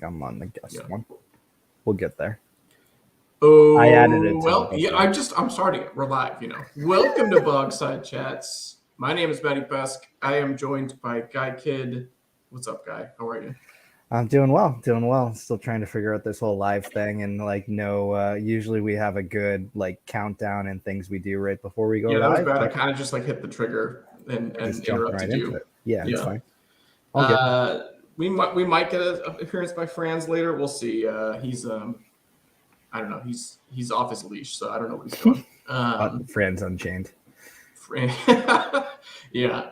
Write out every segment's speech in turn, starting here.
I'm on the guest Yeah. one. We'll get there. Oh, I added it to well, the yeah, booklet. I'm starting it. We're live, Welcome to Bogside Chats. My name is Matty Pesk. I am joined by Guy Kid. What's up, Guy? How are you? I'm doing well. Still trying to figure out this whole live thing and usually we have a good countdown and things we do right before we go Yeah, that was live. bad. I kind of just hit the trigger and Just jumping right interrupted into you. it. Yeah, it's Yeah. fine. All good. We might get an appearance by Franz later. We'll see. He's I don't know. He's off his leash, so I don't know what he's doing. Friends Unchained. Yeah.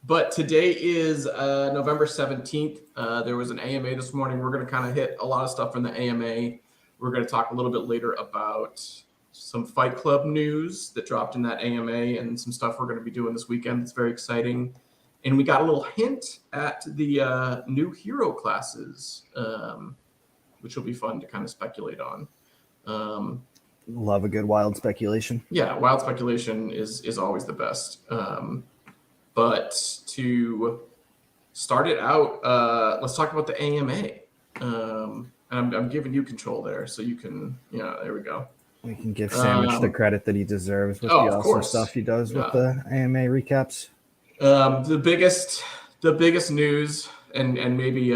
But today is November 17th. There was an AMA this morning. We're going to kind of hit a lot of stuff from the AMA. We're going to talk a little bit later about some Fight Klub news that dropped in that AMA and some stuff we're going to be doing this weekend. It's very exciting. And we got a little hint at the new hero classes, which will be fun to kind of speculate on. Love a good wild speculation. Yeah, wild speculation is always the best. But to start it out, let's talk about the AMA. And I'm giving you control there, so you can, there we go. We can give Sandwich the credit that he deserves with the awesome stuff he does with the AMA recaps. The biggest news, and maybe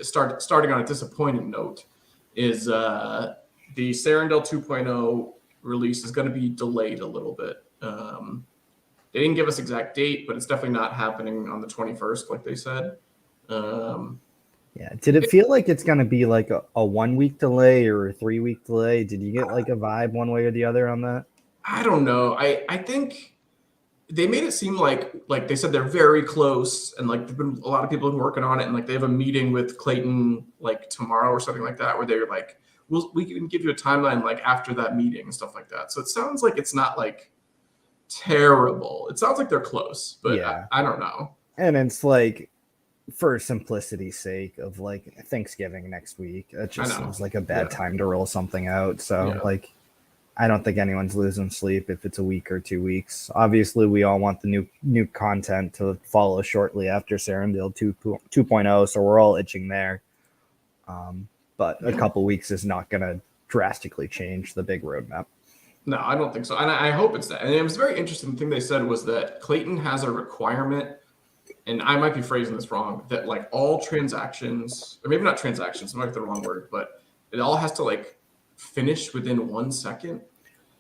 starting on a disappointing note, is the Serendale 2.0 release is going to be delayed a little bit. They didn't give us exact date, but it's definitely not happening on the 21st, like they said. Yeah. Did it feel like it's going to be like a 1 week delay or a 3 week delay? Did you get like a vibe one way or the other on that? I don't know. I think they made it seem like they said they're very close, and like there've been a lot of people working on it, and like they have a meeting with Clayton like tomorrow or something like that, where they're like, we can give you a timeline like after that meeting and stuff like that. So it sounds like it's not like terrible. It sounds like they're close, but yeah. I don't know. And it's like, for simplicity's sake of like Thanksgiving next week, it just seems like a bad time to roll something out. So I don't think anyone's losing sleep if it's a week or 2 weeks. Obviously, we all want the new content to follow shortly after Serendale 2.0, so we're all itching there. But a couple weeks is not going to drastically change the big roadmap. No, I don't think so. And I hope it's that. And it was very interesting. The thing they said was that Clayton has a requirement, and I might be phrasing this wrong, that like all transactions, or maybe not transactions, it might be the wrong word, but it all has to like finish within 1 second.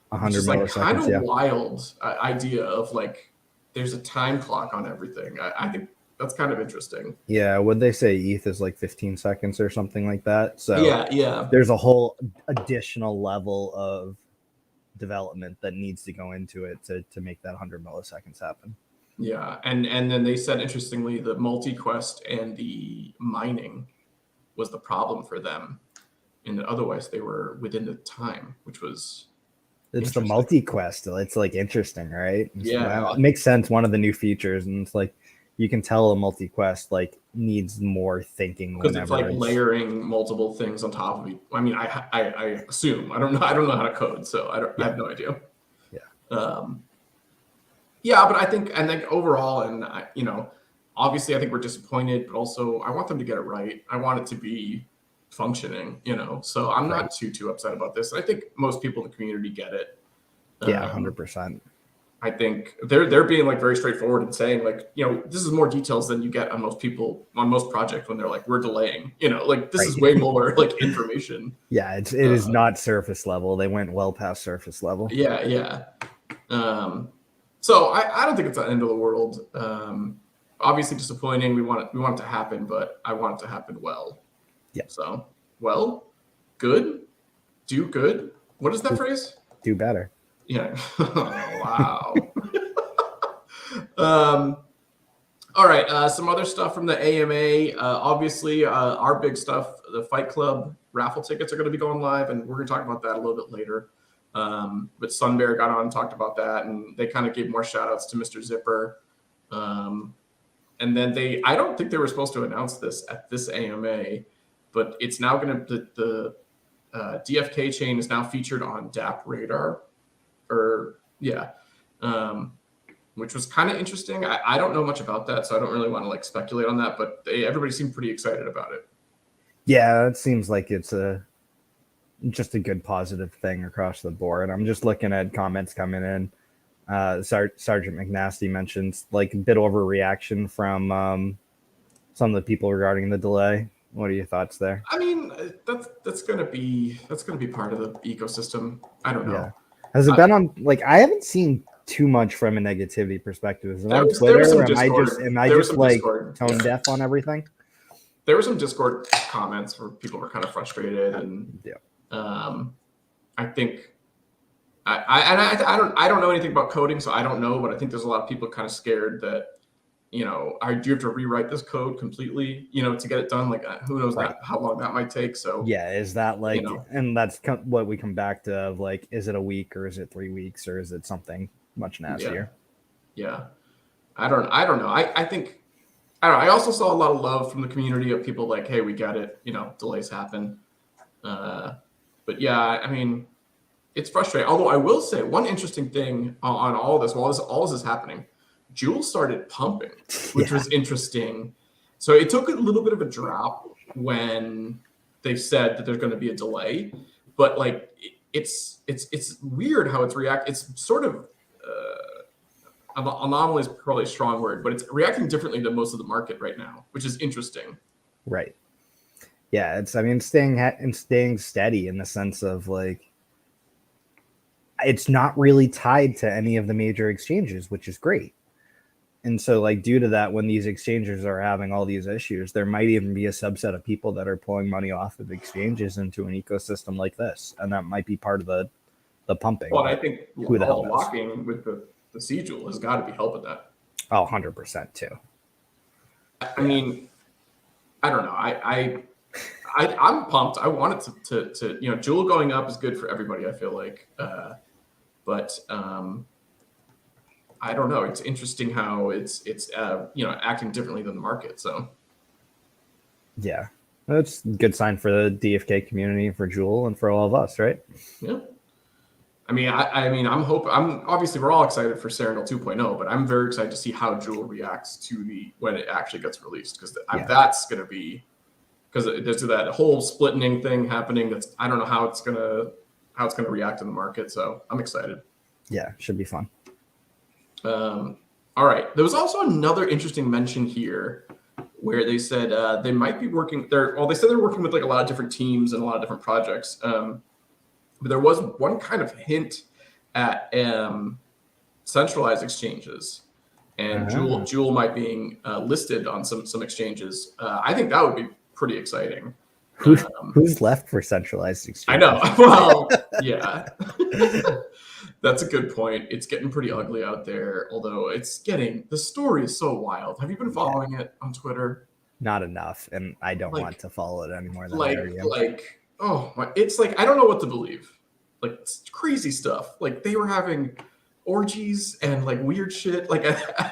100 milliseconds. Like kind of wild idea of like there's a time clock on everything. I think that's kind of interesting. Yeah, would they say ETH is like 15 seconds or something like that? So yeah. There's a whole additional level of development that needs to go into it to make that 100 milliseconds happen. Yeah, and then they said, interestingly, the multi-quest and the mining was the problem for them, and otherwise they were within the time, which was the multi-quest. It's like interesting, right? Yeah, it makes sense. One of the new features, and it's like you can tell a multi-quest like needs more thinking because it's like layering multiple things on top of each. I mean, I assume I don't know how to code, so I have no idea. Yeah, but I think overall, and obviously I think we're disappointed, but also I want them to get it right. I want it to be functioning, so I'm not too upset about this. I think most people in the community get it. Yeah, 100%. I think they're being like very straightforward and saying like, this is more details than you get on most projects when they're like, we're delaying, like this is way more like information. Yeah, it is not surface level. They went well past surface level. Yeah. So I don't think it's the end of the world. Obviously disappointing. We want it to happen, but I want it to happen well. Yeah. So good, do good. What is that phrase? Do better. Yeah. Wow. All right. Some other stuff from the AMA. Obviously, our big stuff, the Fight Klub raffle tickets are going to be going live, and we're going to talk about that a little bit later. But Sunbear got on and talked about that, and they kind of gave more shout outs to Mr. Zipper. And then I don't think they were supposed to announce this at this AMA, but it's now going to, the DFK chain is now featured on DApp Radar. which was kind of interesting. I don't know much about that, so I don't really want to like speculate on that, but everybody seemed pretty excited about it. Yeah, it seems like it's just a good positive thing across the board. I'm just looking at comments coming in. Sergeant McNasty mentions like a bit overreaction from some of the people regarding the delay. What are your thoughts there? I mean, that's gonna be part of the ecosystem. I don't know. Yeah. Has it been on like I haven't seen too much from a negativity perspective. Is it on Twitter? Am I just like tone deaf on everything? There were some Discord comments where people were kind of frustrated, and I think I don't know anything about coding, so I don't know, but I think there's a lot of people kind of scared that, you know, do you have to rewrite this code completely, you know, to get it done? Like, who knows how long that might take. So yeah, is that like, and that's what we come back to, of like, is it a week or is it 3 weeks or is it something much nastier? Yeah. I don't know. I think, I don't know. I also saw a lot of love from the community of people like, hey, we got it. You know, delays happen. But yeah, I mean, it's frustrating. Although I will say one interesting thing on all this, while all this is happening, Jewel started pumping, which was interesting. So it took a little bit of a drop when they said that there's going to be a delay, but like it's weird how it's It's sort of anomaly is probably a strong word, but it's reacting differently than most of the market right now, which is interesting. Right. Yeah, it's staying steady in the sense of like it's not really tied to any of the major exchanges, which is great. And so like due to that, when these exchanges are having all these issues, there might even be a subset of people that are pulling money off of exchanges into an ecosystem like this. And that might be part of the pumping. Well, I think who the hell locking with the C Jewel has got to be helping that. Oh, 100% too. I mean, I don't know. I'm pumped. I want it to you know, Jewel going up is good for everybody, I feel like. But I don't know. It's interesting how it's you know, acting differently than the market. So yeah, that's a good sign for the DFK community, for Jewel, and for all of us, right? Yeah. I mean, I'm obviously we're all excited for Cyrano 2.0, but I'm very excited to see how Jewel reacts to when it actually gets released, because that's going to be, because there's that whole splitting thing happening. I don't know how it's gonna react in the market. So I'm excited. Yeah, should be fun. All right. There was also another interesting mention here where they said they might be working there. Well, they said they're working with like a lot of different teams and a lot of different projects. But there was one kind of hint at centralized exchanges, and Jewel might being listed on some exchanges. I think that would be pretty exciting. Who's left for centralized exchanges? I know. Well, yeah. That's a good point. It's getting pretty ugly out there, although the story is so wild. Have you been following it on Twitter? Not enough, and I don't want to follow it anymore than oh my, it's like I don't know what to believe. Like, it's crazy stuff. Like, they were having orgies and like weird shit, like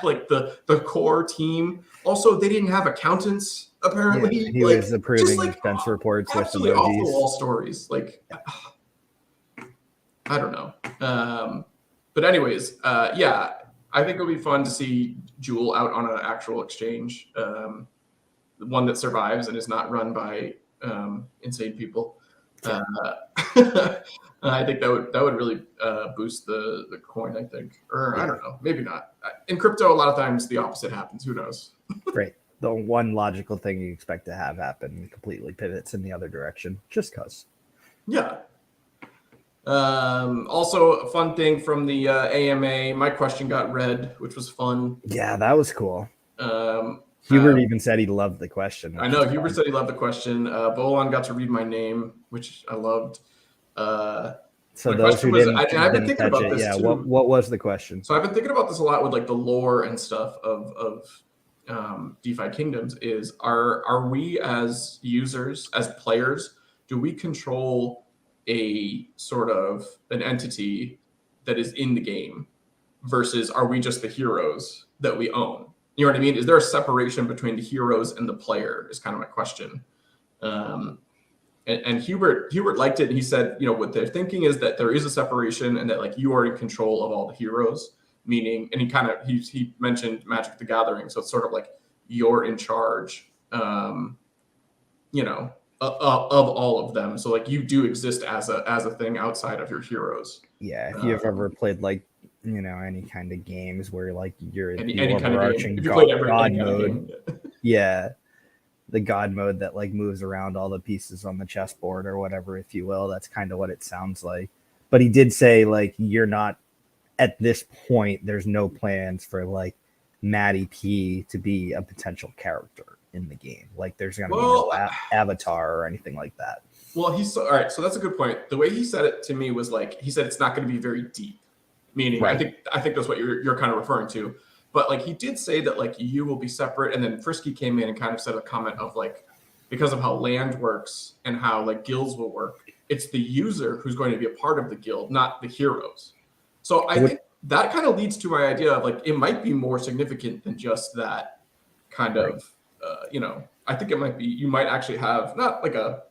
like the core team. Also, they didn't have accountants apparently. Yeah, he was approving expense reports with absolutely off the wall stories. Like, I don't know. But anyways, yeah, I think it'll be fun to see Jewel out on an actual exchange, one that survives and is not run by insane people. I think that would really boost the coin, I think. Or I don't know, maybe not. In crypto, a lot of times the opposite happens. Who knows? Right. The one logical thing you expect to have happen completely pivots in the other direction, just cause. Yeah. Also, a fun thing from the AMA, my question got read, which was fun. Yeah, that was cool. Hubert even said he loved the question. I know Hubert said he loved the question. Bolon got to read my name, which I loved. So those who didn't, I've been thinking about this too. What was the question? So I've been thinking about this a lot with like the lore and stuff of DeFi Kingdoms. Is are we as users, as players, do we control a sort of an entity that is in the game, versus are we just the heroes that we own? You know what I mean? Is there a separation between the heroes and the player is kind of my question. And Hubert liked it. And he said, you know, what they're thinking is that there is a separation and that like you are in control of all the heroes, meaning, and he mentioned Magic the Gathering, so it's sort of like you're in charge, you know, of all of them. So like you do exist as a thing outside of your heroes. Yeah, if you've ever played like, you know, any kind of games where like you're any the overarching kind of game. god mode. Yeah, the god mode that like moves around all the pieces on the chessboard or whatever, if you will. That's kind of what it sounds like. But he did say like you're not at this point. There's no plans for like Matty P to be a potential character in the game. Like there's going to be no avatar or anything like that. Well, all right. So that's a good point. The way he said it to me was like, he said it's not going to be very deep, meaning right. I think that's what you're kind of referring to. But like he did say that like you will be separate. And then Frisky came in and kind of said a comment of like, because of how land works and how like guilds will work, it's the user who's going to be a part of the guild, not the heroes. So I think that kind of leads to my idea of like, it might be more significant than just that kind of, you know, I think it might be, you might actually have not like a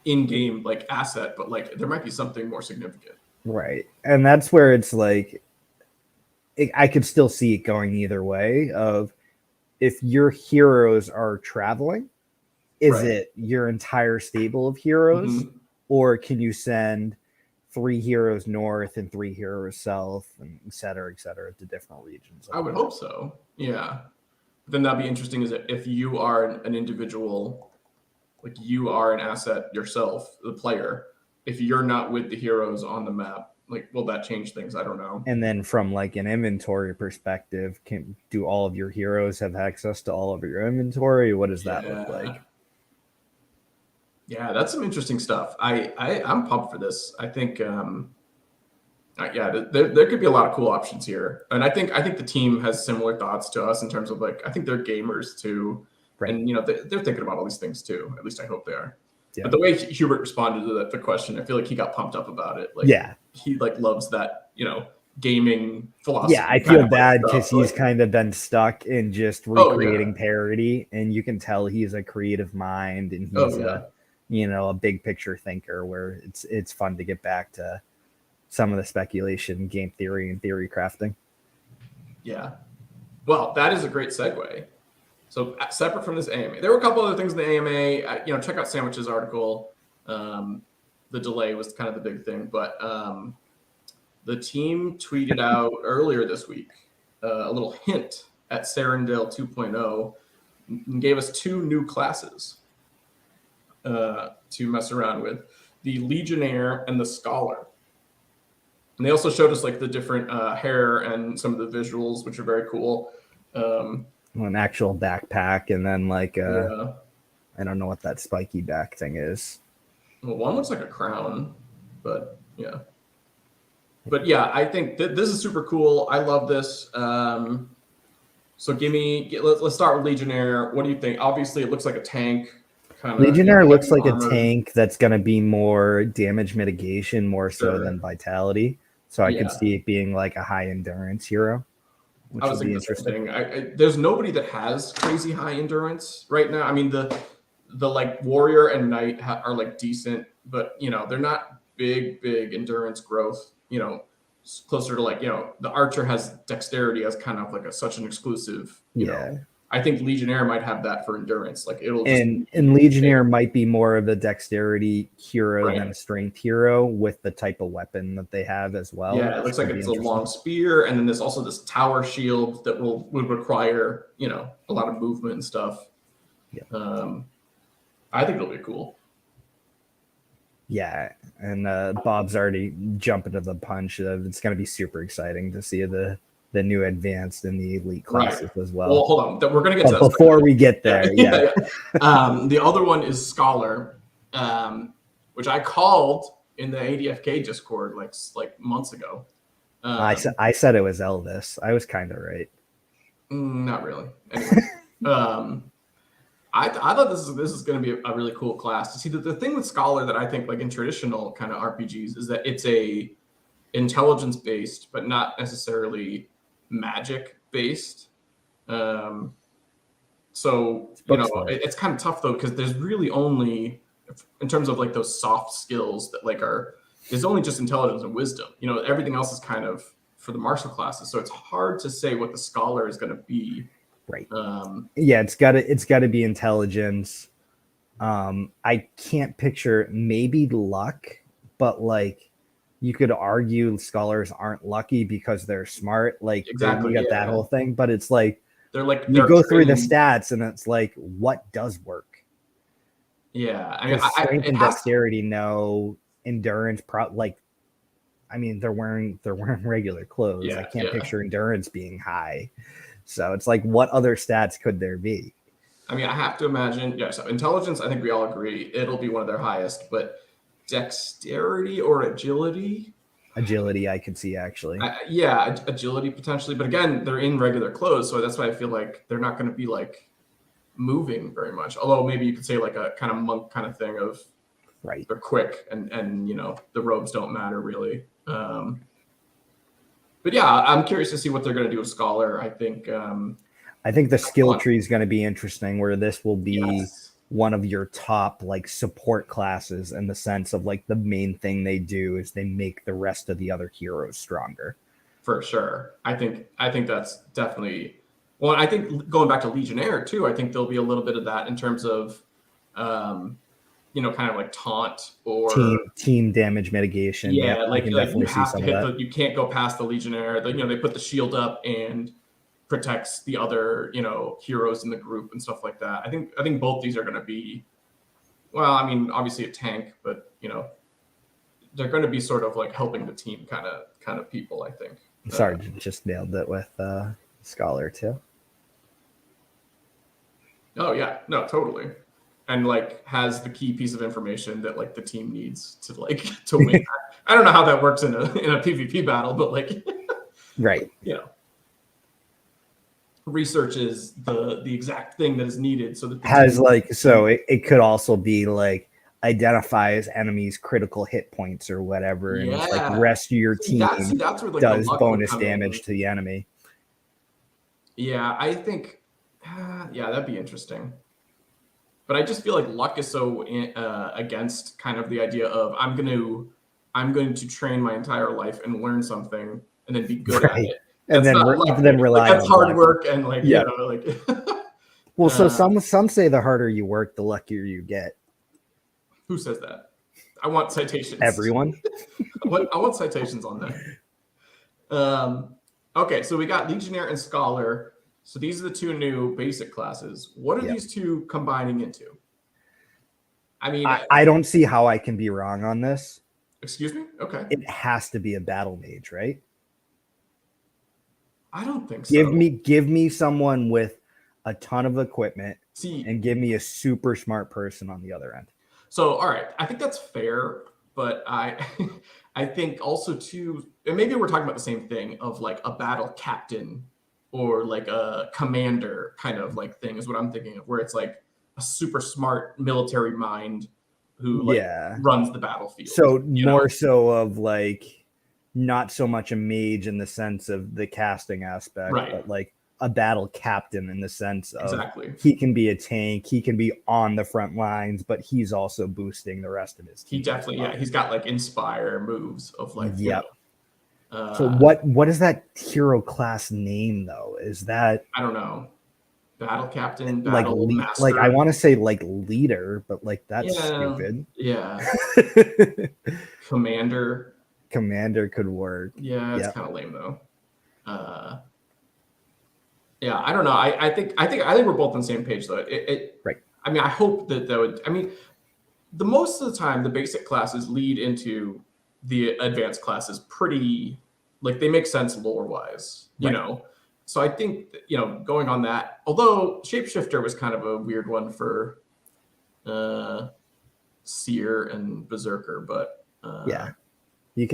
in-game like asset, but like there might be something more significant. Right. And that's where it's like, I could still see it going either way of if your heroes are traveling, is it your entire stable of heroes or can you send 3 heroes north and 3 heroes south and et cetera, to different regions? I would hope so. Yeah. Then that'd be interesting is if you are an individual, like you are an asset yourself, the player, if you're not with the heroes on the map, like, will that change things? I don't know. And then from like an inventory perspective, do all of your heroes have access to all of your inventory? What does that look like? Yeah, that's some interesting stuff. I'm pumped for this. I think, there could be a lot of cool options here. And I think the team has similar thoughts to us in terms of like, I think they're gamers too. Right. And, you know, they're thinking about all these things too. At least I hope they are. Yeah. But the way Hubert responded to the question, I feel like he got pumped up about it. Like, he like loves that, you know, gaming philosophy. Yeah, I feel bad because he's kind of been stuck in just recreating parody, and you can tell he's a creative mind and he's a big picture thinker. Where it's fun to get back to some of the speculation, game theory, and theory crafting. Yeah. Well, that is a great segue. So separate from this AMA, there were a couple other things in the AMA. You know, check out Sandwich's article. The delay was kind of the big thing, but the team tweeted out earlier this week a little hint at Serendale 2.0 and gave us 2 new classes to mess around with: the Legionnaire and the Scholar. And they also showed us like the different hair and some of the visuals, which are very cool. An actual backpack, and then like I don't know what that spiky back thing is. Well, one looks like a crown, but yeah. But yeah, I think this is super cool. I love this. So let's start with Legionnaire. What do you think? Obviously, it looks like a tank. Legionnaire looks like a tank that's going to be more damage mitigation, more so than vitality. So I could see it being like a high endurance hero. I was thinking interesting. There's nobody that has crazy high endurance right now. I mean, the like warrior and knight are like decent, but you know they're not big endurance growth. You know, closer to like, you know, the archer has dexterity as kind of like such an exclusive. You know, I think Legionnaire might have that for endurance. Like it'll and Legionnaire might be more of a dexterity hero than a strength hero with the type of weapon that they have as well. Yeah, it looks like it's a long spear, and then there's also this tower shield that would require, you know, a lot of movement and stuff. Yeah. I think it'll be cool. Yeah, and Bob's already jumping to the punch. It's going to be super exciting to see the new advanced and the elite classes as well. Well, hold on. We're going to get to that before we get there. The other one is Scholar, which I called in the ADFK Discord like months ago. I said it was Elvis. I was kind of right. Not really. Anyway, I thought this is going to be a really cool class. See, the thing with Scholar that I think like in traditional kind of RPGs is that it's a intelligence based, but not necessarily magic based. So you know, it's kind of tough though, because there's really only, in terms of like those soft skills that like there's only just intelligence and wisdom. You know, everything else is kind of for the martial classes. So it's hard to say what the scholar is going to be. Right. Yeah, it's gotta be intelligence. I can't picture, maybe luck, but like you could argue scholars aren't lucky because they're smart. Like Exactly, you got that whole thing, but it's like you go through the stats and it's like what does work. Yeah, I mean, strength and dexterity, no. Endurance, they're wearing regular clothes. Yeah, I can't picture endurance being high. So it's like, what other stats could there be? I mean, I have to imagine, so intelligence, I think we all agree it'll be one of their highest, but dexterity or agility? Agility, I could see, actually. Agility potentially. But again, they're in regular clothes, so that's why I feel like they're not going to be like moving very much. Although maybe you could say like a kind of monk kind of thing of they're quick and the robes don't matter really. But yeah, I'm curious to see what they're going to do with scholar. I think the skill tree is going to be interesting, where this will be one of your top like support classes, in the sense of like the main thing they do is they make the rest of the other heroes stronger. For sure. I think that's definitely, well, I think going back to Legionnaire too, I think there'll be a little bit of that in terms of kind of like taunt or team damage mitigation. Yeah, I can definitely see some of that. You can't go past the Legionnaire. They put the shield up and protects the other, heroes in the group and stuff like that. I think both these are going to be, well, I mean, obviously a tank, but they're going to be sort of like helping the team kind of people, I think. Sergeant just nailed it with Scholar too. Oh yeah, no, totally. And like has the key piece of information that like the team needs to win. I don't know how that works in a PvP battle, but like right. Researches the exact thing that is needed so that it could also be like identifies enemies' critical hit points or whatever, and it's like the rest of your team that's where, like, does bonus damage to the enemy. Yeah, I think that'd be interesting. But I just feel like luck is so against kind of the idea of I'm going to train my entire life and learn something and then be good at it. And then rely on that's hard work and Well, so some say the harder you work, the luckier you get. Who says that? I want citations. Everyone. I want citations on that. Okay, so we got Legionnaire and Scholar. So these are the two new basic classes. What are these two combining into? I mean, I don't see how I can be wrong on this. Excuse me? Okay. It has to be a battle mage, right? I don't think so. Give me someone with a ton of equipment and give me a super smart person on the other end. So, all right. I think that's fair, but I think also too, and maybe we're talking about the same thing of like a battle captain or like a commander kind of like thing is what I'm thinking of, where it's like a super smart military mind who runs the battlefield. So more so of like, not so much a mage in the sense of the casting aspect, but like a battle captain in the sense of he can be a tank, he can be on the front lines, but he's also boosting the rest of his team. He definitely, he's got like inspire moves of like, so what is that hero class name though? Is that, I don't know, battle captain, battle master? Like I want to say like leader, but like that's stupid. Yeah. Commander could work. Yeah, it's kind of lame though. I don't know. I think we're both on the same page though. Right. I mean, I hope that would. I mean, the most of the time, the basic classes lead into the advanced classes pretty, like they make sense lore wise. You know, so I think going on that. Although Shapeshifter was kind of a weird one for Seer and Berserker, but You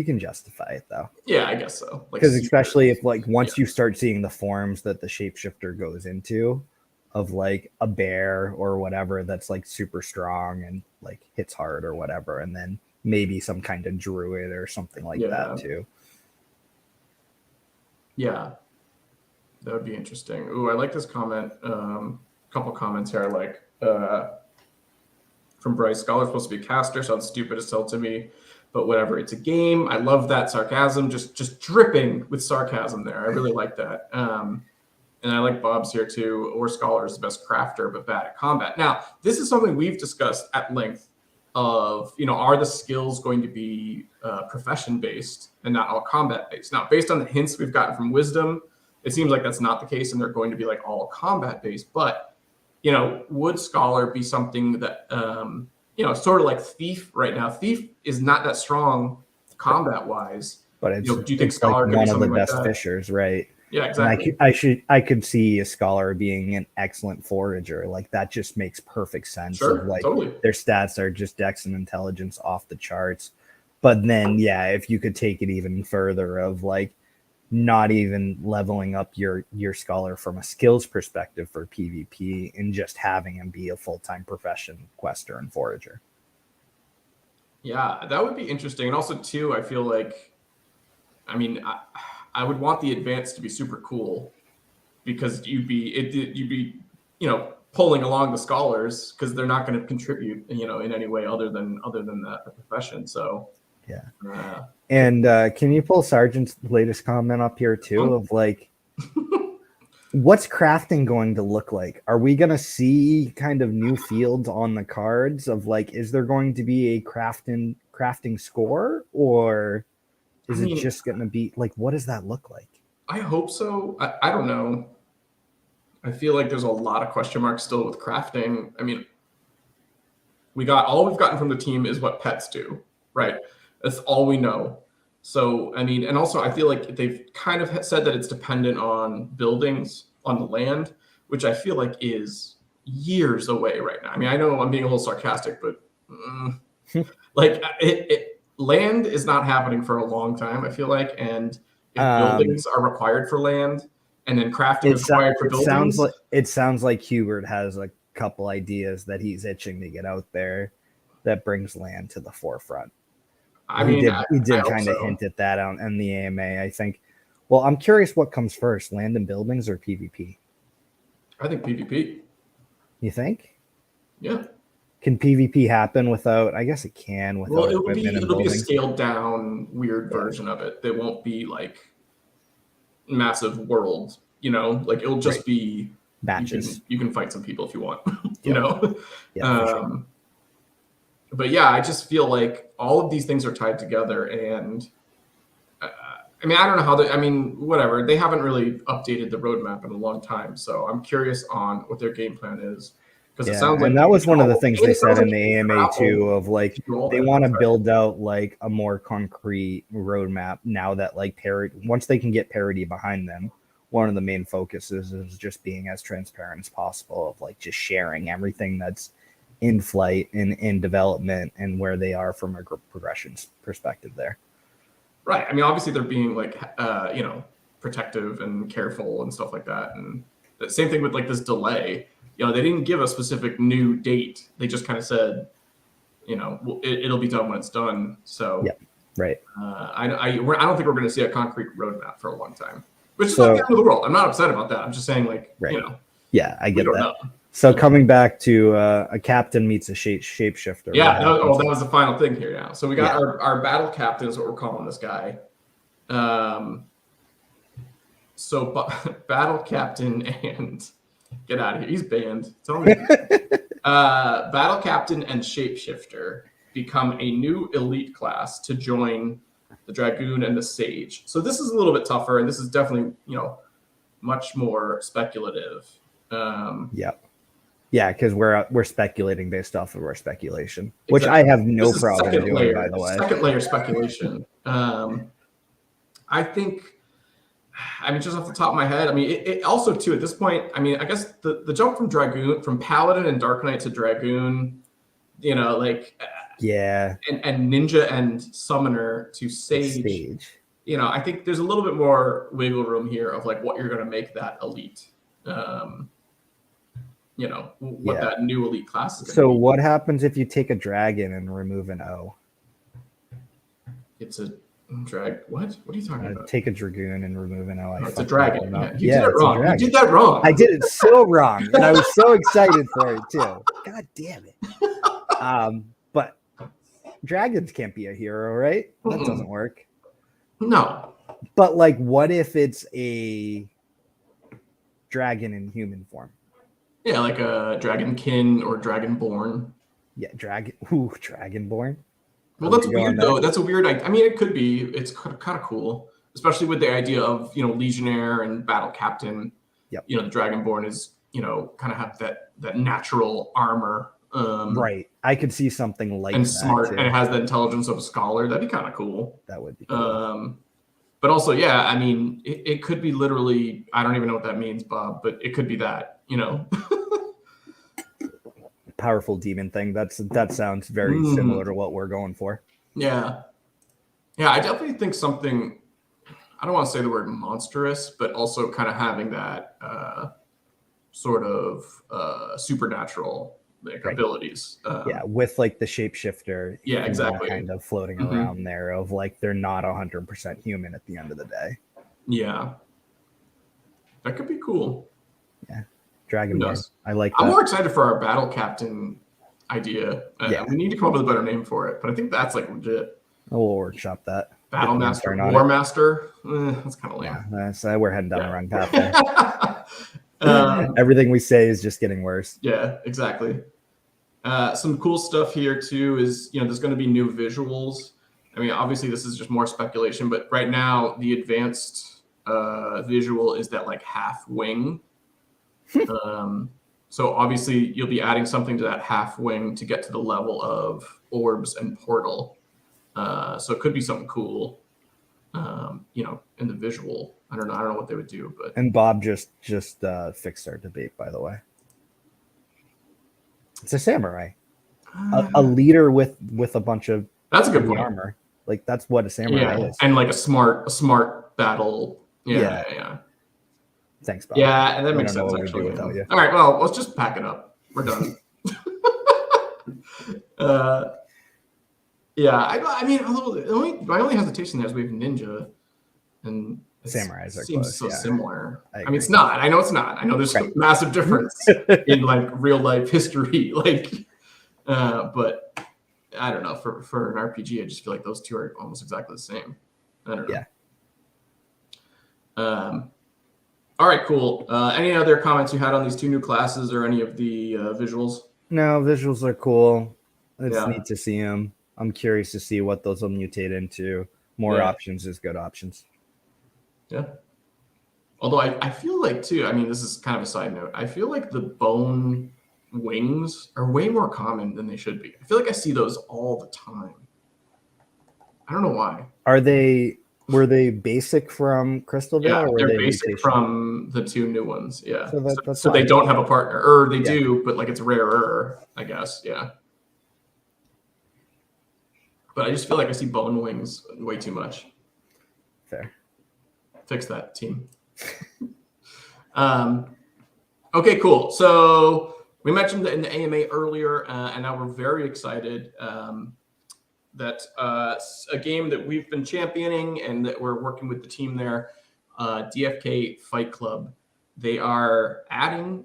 can justify it though. Yeah, I guess so. Because especially if like once you start seeing the forms that the shapeshifter goes into, of like a bear or whatever that's like super strong and like hits hard or whatever, and then maybe some kind of druid or something like that too. Yeah, that would be interesting. Ooh, I like this comment. Couple comments here, like from Bryce. Scholar's supposed to be a caster. Sounds stupid as hell to me. but whatever. It's a game. I love that sarcasm, just dripping with sarcasm there. I really like that. And I like Bob's here too. Or Scholar is the best crafter, but bad at combat. Now, this is something we've discussed at length of, are the skills going to be profession-based and not all combat-based? Now, based on the hints we've gotten from Wisdom, it seems like that's not the case, and they're going to be like all combat-based. But, would Scholar be something that, sort of like Thief right now? Thief is not that strong combat-wise. But it's, do you think Scholar like could be one of the something like best that? fishers, right? Yeah, exactly. And I could see a Scholar being an excellent forager. Like that just makes perfect sense. Sure, of like totally. Their stats are just Dex and Intelligence off the charts. But then, if you could take it even further of like not even leveling up your Scholar from a skills perspective for PvP and just having him be a full-time profession quester and forager. Yeah, that would be interesting. And also too, I feel like, I would want the advance to be super cool because you'd be pulling along the Scholars because they're not going to contribute in any way other than the profession. So yeah. And can you pull Sergeant's latest comment up here too of like what's crafting going to look like? Are we going to see kind of new fields on the cards of like, is there going to be a crafting score, or is it just going to be like, what does that look like? I hope so. I don't know. I feel like there's a lot of question marks still with crafting. We've gotten from the team is what pets do, right? That's all we know. So, and also I feel like they've kind of said that it's dependent on buildings on the land, which I feel like is years away right now. I know I'm being a little sarcastic, but land is not happening for a long time, I feel like. And if buildings are required for land and then crafting is required for buildings. It sounds like Hubert has a couple ideas that he's itching to get out there that brings land to the forefront. He did kind of hint at that on the AMA, I think. Well, I'm curious what comes first, land and buildings or PvP? I think PvP. You think? Yeah. Can PvP happen without? I guess it can without equipment and it'll be a buildings. scaled down weird version of it. They won't be like massive world, like it'll just be matches. You can fight some people if you want, Yeah, sure. But yeah, I just feel like all of these things are tied together, and I don't know how whatever. They haven't really updated the roadmap in a long time, so I'm curious on what their game plan is. Because it sounds like, and that was one of the things they said in the AMA too, of like they want to build out like a more concrete roadmap now that like once they can get parity behind them. One of the main focuses is just being as transparent as possible of like just sharing everything that's in flight and in development and where they are from a progression perspective there. Right. Obviously they're being like, protective and careful and stuff like that. And the same thing with like this delay, they didn't give a specific new date. They just kind of said, it'll be done when it's done. So, yeah, right. I don't think we're going to see a concrete roadmap for a long time, which is not the end of the world. I'm not upset about that. I'm just saying like, right. Yeah, I get that. Know. So coming back to a captain meets a shapeshifter. Yeah, that was the final thing here now. So we got our battle captain is what we're calling this guy. Battle captain and get out of here. He's banned. Battle captain and shapeshifter become a new elite class to join the Dragoon and the Sage. So this is a little bit tougher, and this is definitely much more speculative. Yeah, because we're speculating based off of our speculation, which I have no problem doing, by the way. Second layer speculation. I think, just off the top of my head, it also too at this point, I guess the jump from Paladin and Dark Knight to Dragoon, and Ninja and Summoner to Sage. I think there's a little bit more wiggle room here of like what you're going to make that elite. That new elite class is. So what happens if you take a dragon and remove an O? It's a drag. What are you talking about? Take a dragoon and remove an O. It's a dragon. You did it wrong. You did that wrong. I did it so wrong, and I was so excited for it too. God damn it. But dragons can't be a hero, right? That doesn't work. No. But like, what if it's a dragon in human form? Yeah, like a dragonkin or dragonborn. Yeah, dragonborn. Well, that's weird though. That's a weird. I mean, it could be. It's kind of cool, especially with the idea of legionnaire and battle captain. Yep. The dragonborn is kind of have that natural armor. Right. I could see something like and that smart, too. and it has the intelligence of a scholar. That'd be kind of cool. That would be cool. But also, yeah, I mean, it could be literally. I don't even know what that means, Bob, but it could be that. Powerful demon thing. That sounds very similar to what we're going for. Yeah. I definitely think something. I don't want to say the word monstrous, but also kind of having that sort of supernatural abilities. With like the shapeshifter. Yeah, exactly. Kind of floating around there of like they're not 100% human at the end of the day. Yeah. That could be cool. Yeah. Dragonborn. I like that. I'm more excited for our battle captain idea. We need to come up with a better name for it, but I think that's like legit. We'll workshop that. Battle Master, War Master. That's kind of lame. Yeah, we're heading down the wrong path there. Everything we say is just getting worse. Yeah, exactly. Some cool stuff here too is there's going to be new visuals. I mean, obviously this is just more speculation, but right now the advanced visual is that like half wing. So obviously you'll be adding something to that half wing to get to the level of orbs and portal. So it could be something cool, in the visual. I don't know what they would do, but. And Bob just fixed our debate, by the way. It's a samurai, a leader with a bunch of. That's a good point. Armor, like that's what a samurai is, and like a smart battle. Yeah. Thanks, Bob. Yeah, and that makes sense. Actually, without you. All right, well, let's just pack it up. We're done. I mean, my only hesitation there is we have ninja, and samurais seems so similar. I mean, it's not. I know it's not. I know there's a massive difference in like real life history, but I don't know. For an RPG, I just feel like those two are almost exactly the same. I don't know. Yeah. All right, cool. Any other comments you had on these two new classes or any of the visuals? No, visuals are cool. It's neat to see them. I'm curious to see what those will mutate into. More options is good options. Yeah. Although I feel like too, I mean, this is kind of a side note. I feel like the bone wings are way more common than they should be. I feel like I see those all the time. I don't know why. Were they basic from Crystal Vale? Yeah, or they're basic from the two new ones. Yeah. So they don't have a partner, or they do, but like it's rarer, I guess. Yeah. But I just feel like I see bone wings way too much. Fair. Fix that, team. Okay, cool. So we mentioned in the AMA earlier, and now we're very excited that a game that we've been championing and that we're working with the team there, DFK Fight Klub. They are adding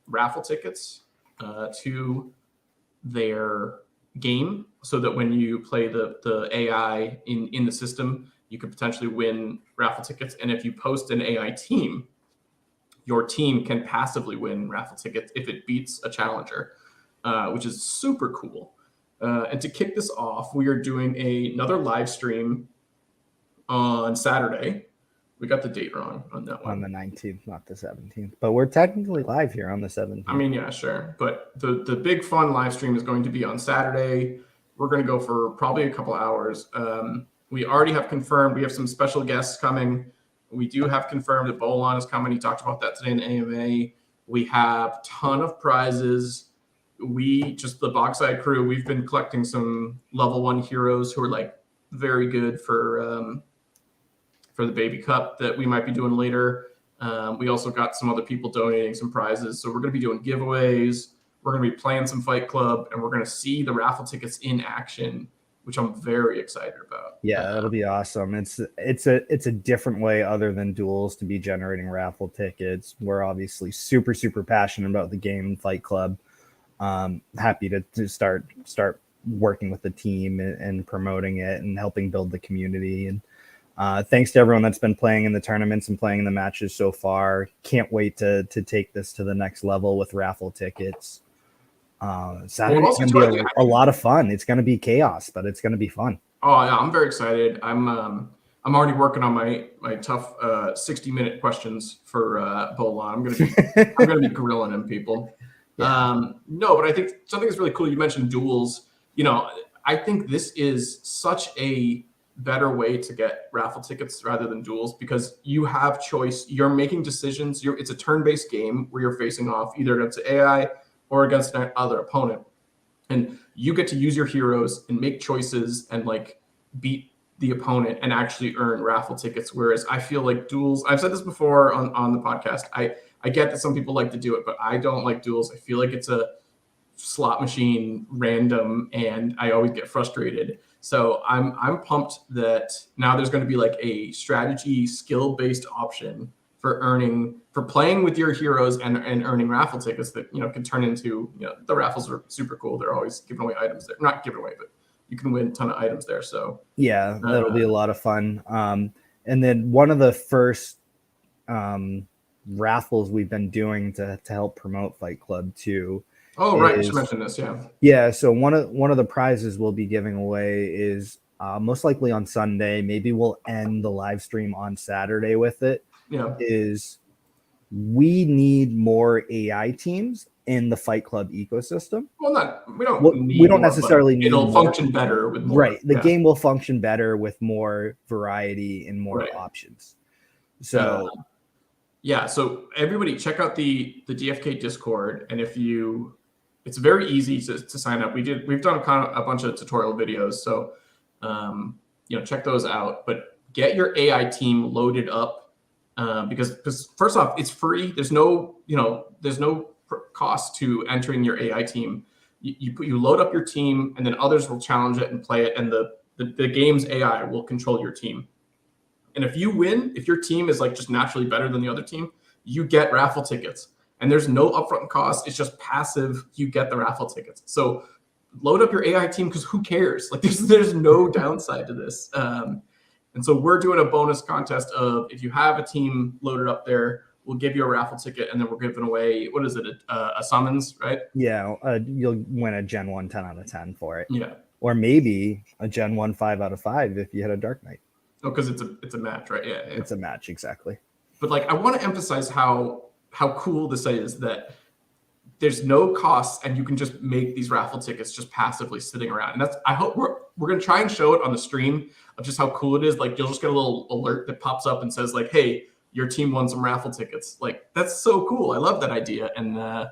raffle tickets to their game so that when you play the AI in the system, you could potentially win raffle tickets. And if you post an AI team, your team can passively win raffle tickets if it beats a challenger, which is super cool. And to kick this off, we are doing another live stream on Saturday. We got the date wrong on that one. On the 19th, not the 17th. But we're technically live here on the 17th. I mean, yeah, sure. But the big fun live stream is going to be on Saturday. We're going to go for probably a couple hours. We already have confirmed. We have some special guests coming. We do have confirmed that Bolon is coming. He talked about that today in the AMA. We have a ton of prizes. We, just the Boxside crew, we've been collecting some level 1 heroes who are like very good for the Baby Cup that we might be doing later. We also got some other people donating some prizes. So we're going to be doing giveaways. We're going to be playing some Fight Klub, and we're going to see the raffle tickets in action, which I'm very excited about. Yeah, that'll be awesome. It's a different way other than duels to be generating raffle tickets. We're obviously super passionate about the game Fight Klub. Happy to start working with the team and promoting it and helping build the community. And thanks to everyone that's been playing in the tournaments and playing in the matches so far. Can't wait to take this to the next level with raffle tickets. Saturday's going to be a lot of fun. It's going to be chaos, but it's going to be fun. Oh yeah, I'm very excited. I'm already working on my tough 60-minute questions for Bola. I'm gonna be grilling him, people. Yeah. No, but I think something that's really cool. You mentioned duels. I think this is such a better way to get raffle tickets rather than duels, because you have choice. You're making decisions. It's a turn-based game where you're facing off either against the AI or against another opponent, and you get to use your heroes and make choices and like beat the opponent and actually earn raffle tickets. Whereas I feel like duels, I've said this before on the podcast, I get that some people like to do it, but I don't like duels. I feel like it's a slot machine, random, and I always get frustrated. So I'm pumped that now there's going to be like a strategy skill-based option for playing with your heroes and earning raffle tickets that can turn into, the raffles are super cool. They're always giving away items there. Not giving away, but you can win a ton of items there. So yeah, that'll be a lot of fun. And then one of the first raffles we've been doing to help promote Fight Club too. Oh, right. You should mention this. Yeah. Yeah. So one of the prizes we'll be giving away is most likely on Sunday. Maybe we'll end the live stream on Saturday with it. Yeah. Is we need more AI teams in the Fight Club ecosystem. Well, we don't necessarily need it'll more. Function better with more. Right. The game will function better with more variety and more options. So so everybody check out the DFK Discord, and it's very easy to sign up. We've done a bunch of tutorial videos, so check those out. But get your AI team loaded up. Because first off, it's free. There's no cost to entering your AI team. You load up your team, and then others will challenge it and play it, and the game's AI will control your team. And if you win, if your team is like just naturally better than the other team, you get raffle tickets. And there's no upfront cost. It's just passive. You get the raffle tickets. So load up your AI team, because who cares? Like there's no downside to this. And so we're doing a bonus contest of, if you have a team loaded up there, we'll give you a raffle ticket, and then we're giving away, what is it, a summons, right? Yeah, you'll win a Gen 1 10 out of 10 for it. Yeah. Or maybe a Gen 1 5 out of 5 if you hit a Dark Knight. Oh, because it's a match, right? Yeah. It's a match, exactly. But like, I want to emphasize how cool this is, that there's no costs, and you can just make these raffle tickets just passively sitting around. And I hope we're going to try and show it on the stream of just how cool it is. Like, you'll just get a little alert that pops up and says like, hey, your team won some raffle tickets. Like, that's so cool. I love that idea. And I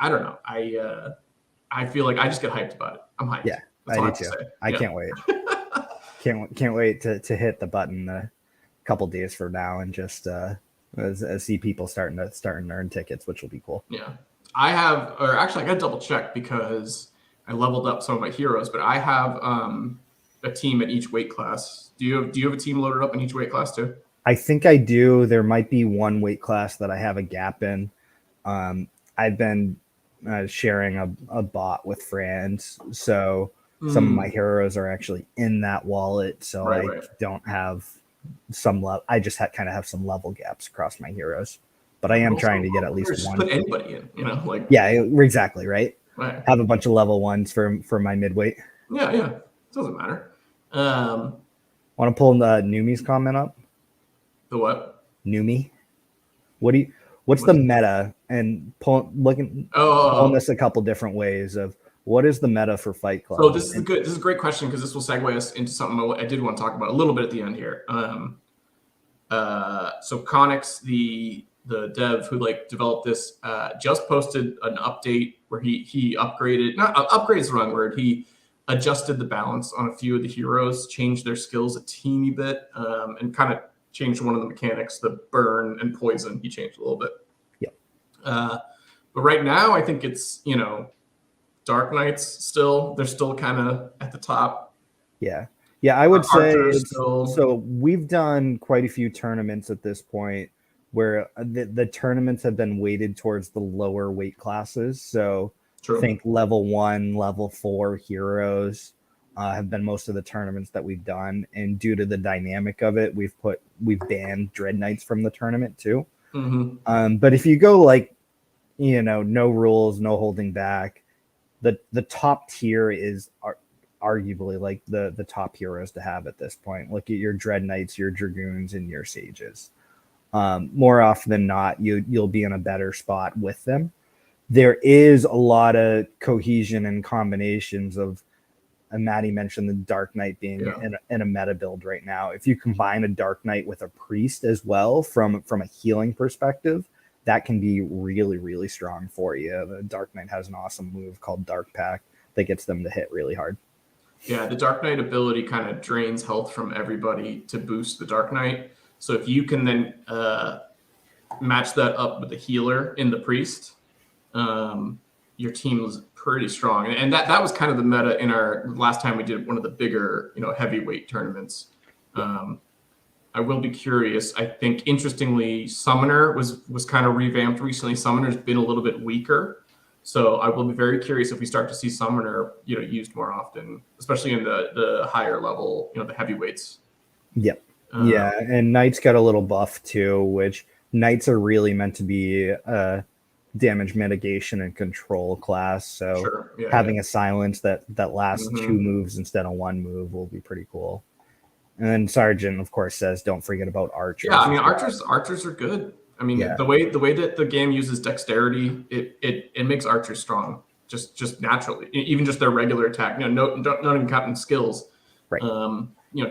don't know. I feel like I just get hyped about it. I'm hyped. Yeah, I do too. I can't wait. can't wait to hit the button a couple days from now and just see people starting to earn tickets, which will be cool. Yeah. I got to double check, because I leveled up some of my heroes, but I have a team at each weight class. Do you have a team loaded up in each weight class too? I think I do. There might be one weight class that I have a gap in. I've been sharing a bot with friends, so some of my heroes are actually in that wallet. So I don't have some level. I just kind of have some level gaps across my heroes. But I am trying to get at least one. Put anybody in, like. Yeah, exactly, right? Have a bunch of level ones for my midweight. Yeah, it doesn't matter. Want to pull the Numi's comment up? The what? Numi. What's the meta? And pulling this a couple different ways of what is the meta for Fight Club? So this is a great question, because this will segue us into something I did want to talk about a little bit at the end here. So Connix, the dev who developed this, just posted an update where he upgraded, not upgrade is the wrong word. He adjusted the balance on a few of the heroes, changed their skills a teeny bit, and kind of changed one of the mechanics, the burn and poison. He changed a little bit. Yeah. But right now, I think it's, Dark Knights they're still kind of at the top. Yeah. Yeah, I would say so. We've done quite a few tournaments at this point where the tournaments have been weighted towards the lower weight classes. So True. I think level 1, level 4 heroes have been most of the tournaments that we've done, and due to the dynamic of it, we've banned Dread Knights from the tournament too. But if you go like, no rules, no holding back, the top tier is arguably like the top heroes to have at this point. Look at your Dread Knights, your Dragoons, and your Sages. More often than not, you'll be in a better spot with them. There is a lot of cohesion and combinations of, and Matty mentioned the Dark Knight being in a meta build right now. If you combine a Dark Knight with a Priest as well, from a healing perspective, that can be really, really strong for you. The Dark Knight has an awesome move called Dark Pact that gets them to hit really hard. Yeah, the Dark Knight ability kind of drains health from everybody to boost the Dark Knight. So if you can then match that up with the healer in the Priest, your team is pretty strong. And that was kind of the meta in our last time we did one of the bigger, heavyweight tournaments. I will be curious. I think, interestingly, Summoner was kind of revamped recently. Summoner's been a little bit weaker. So I will be very curious if we start to see Summoner, used more often, especially in the higher level, the heavyweights. Yep. Yeah, and Knights got a little buff too, which Knights are really meant to be a damage mitigation and control class. So having a silence that lasts 2 moves instead of 1 move will be pretty cool. And then Sergeant, of course, says don't forget about archers. Yeah, I mean archers are good. I mean, the way that the game uses dexterity, it makes archers strong, just naturally. Even just their regular attack, not even counting skills. Right.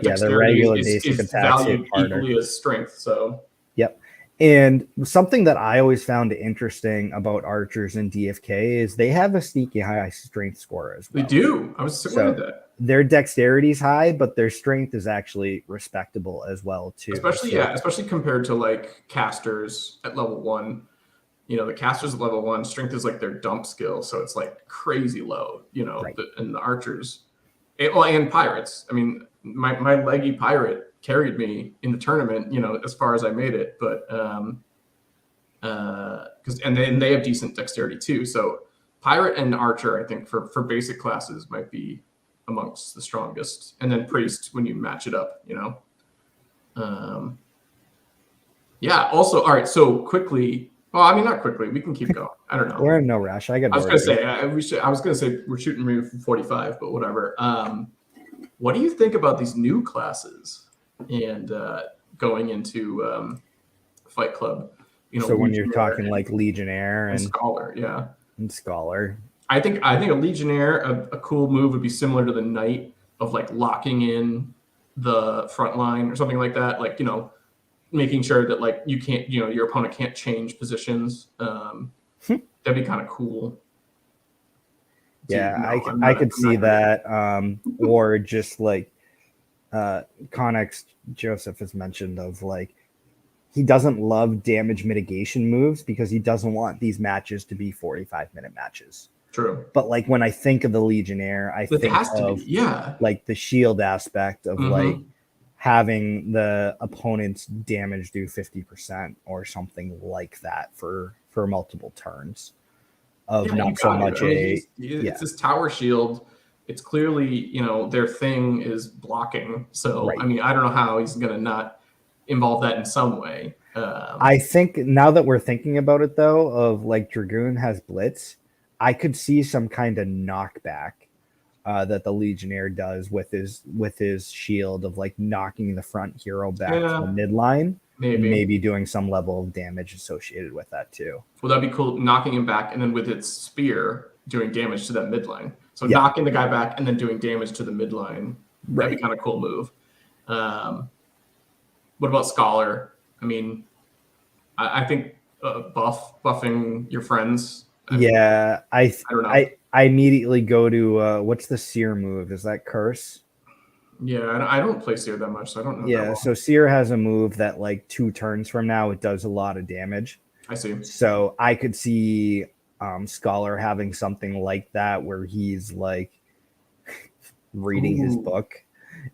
Dexterity is valued equally as strength. So. Yep. And something that I always found interesting about archers in DFK is they have a sneaky high strength score as well. They do. I was surprised at that. Their dexterity is high, but their strength is actually respectable as well too. Especially compared to like casters at level 1. The casters at level 1, strength is like their dump skill, so it's like crazy low. And the archers, and pirates. I mean, my leggy pirate carried me in the tournament, as far as I made it, but and they have decent dexterity too. So pirate and archer, I think for basic classes might be amongst the strongest, and then priest when you match it up, also, all right, so quickly, well, I mean, not quickly, we can keep going. I don't know, we're in no rush. I was gonna say we're shooting maybe for 45, but whatever. What do you think about these new classes and going into Fight Club? So when you're talking like Legionnaire and Scholar, and Scholar, I think a Legionnaire, a cool move would be similar to the Knight, of like locking in the front line or something like that. Like, making sure that like you can't, your opponent can't change positions. That'd be kind of cool. Yeah, I could see that. Or just like Connex Joseph has mentioned of like, he doesn't love damage mitigation moves because he doesn't want these matches to be 45-minute matches. True. But like when I think of the Legionnaire, I think of like the shield aspect of like having the opponent's damage do 50% or something like that for multiple turns. Not so much it's this tower shield. It's clearly, their thing is blocking. So I mean, I don't know how he's gonna not involve that in some way. I think now that we're thinking about it though, of like Dragoon has blitz, I could see some kind of knockback that the Legionnaire does with his shield of like knocking the front hero back to the midline. Maybe doing some level of damage associated with that too. Well, that'd be cool, knocking him back and then with its spear doing damage to that midline. So knocking the guy back and then doing damage to the midline. That'd be kind of cool move. What about Scholar? I mean, I think buffing your friends. I don't know. I immediately go to what's the Seer move? Is that Curse? Yeah, I don't play Seer that much, so I don't know. Yeah, so Seer has a move that like 2 turns from now, it does a lot of damage. I see. So I could see Scholar having something like that where he's like reading his book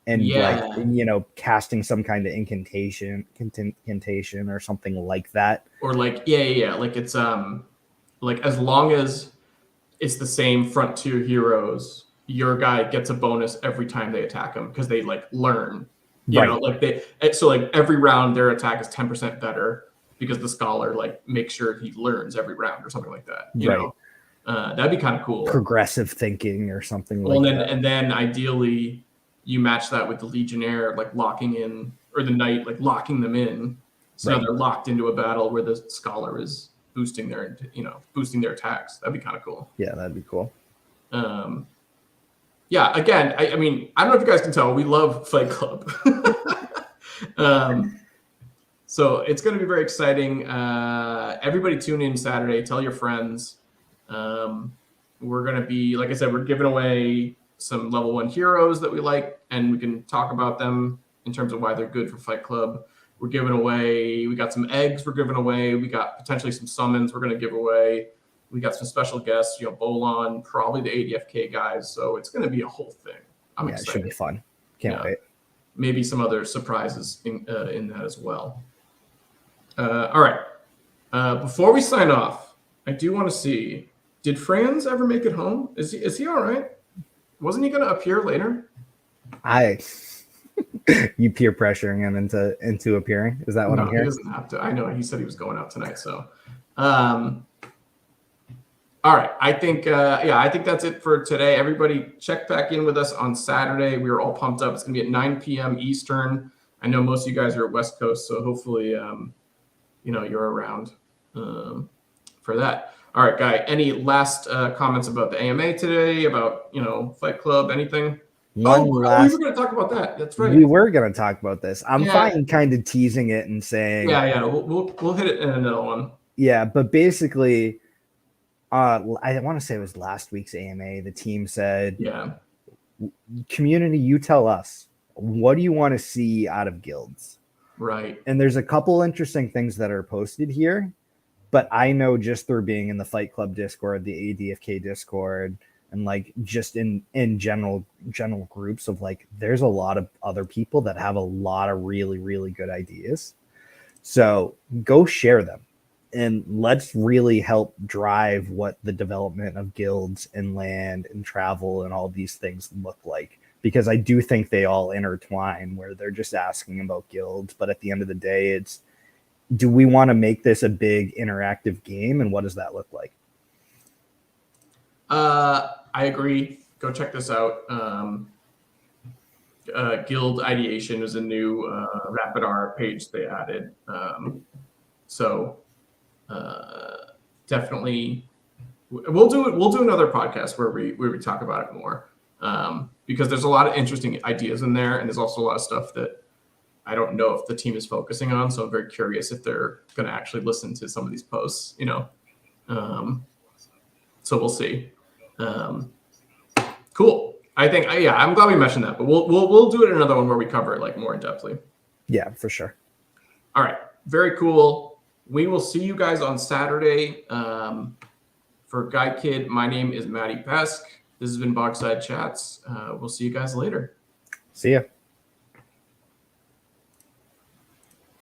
and like, casting some kind of incantation or something like that. Or like, like it's like as long as it's the same front tier heroes. Your guy gets a bonus every time they attack him because they like learn. You know, like so like every round their attack is 10% better because the scholar like makes sure he learns every round or something like that. You know, that'd be kind of cool. Progressive thinking or something and then ideally you match that with the Legionnaire like locking in, or the Knight like locking them in. So now they're locked into a battle where the scholar is boosting their attacks. That'd be kind of cool. Yeah, that'd be cool. Yeah, again, I mean, I don't know if you guys can tell, we love Fight Club. So it's going to be very exciting. Everybody tune in Saturday. Tell your friends. We're going to be, like I said, we're giving away some level 1 heroes that we like, and we can talk about them in terms of why they're good for Fight Club. We're giving away, we got some eggs we're giving away. We got potentially some summons we're going to give away. We got some special guests, Bolon, probably the ADFK guys. So it's going to be a whole thing. I'm excited. It should be fun. Can't wait. Maybe some other surprises in that as well. All right. Before we sign off, I do want to see, did Franz ever make it home? Is he all right? Wasn't he going to appear later? You peer pressuring him into appearing? Is that what I'm hearing? He doesn't have to. I know he said he was going out tonight. So, all right. I think that's it for today. Everybody check back in with us on Saturday. We are all pumped up. It's going to be at 9 p.m. Eastern. I know most of you guys are at West Coast, so hopefully, you're around for that. All right, Guy, any last comments about the AMA today, about, Fight Club, anything? We were going to talk about that. That's right. We were going to talk about this. I'm fine kind of teasing it and saying. Yeah. We'll hit it in another one. Yeah, but basically, I want to say it was last week's AMA. The team said, community, you tell us, what do you want to see out of guilds? Right. And there's a couple interesting things that are posted here, but I know just through being in the Fight Club Discord, the ADFK Discord, and like just in general groups of like, there's a lot of other people that have a lot of really, really good ideas. So go share them and let's really help drive what the development of guilds and land and travel and all these things look like. Because I do think they all intertwine, where they're just asking about guilds. But at the end of the day, it's, do we want to make this a big interactive game? And what does that look like? I agree. Go check this out. Guild Ideation is a new RapidR page they added. Definitely, we'll do another podcast where we talk about it more, because there's a lot of interesting ideas in there, and there's also a lot of stuff that I don't know if the team is focusing on. So I'm very curious if they're going to actually listen to some of these posts. So we'll see. Cool. I think, I'm glad we mentioned that, but we'll do it in another one where we cover it like more in depthly. Yeah, for sure. All right. Very cool. We will see you guys on Saturday. For Guy Kid, my name is Matty Pesk. This has been Bogside Chats. We'll see you guys later. See ya.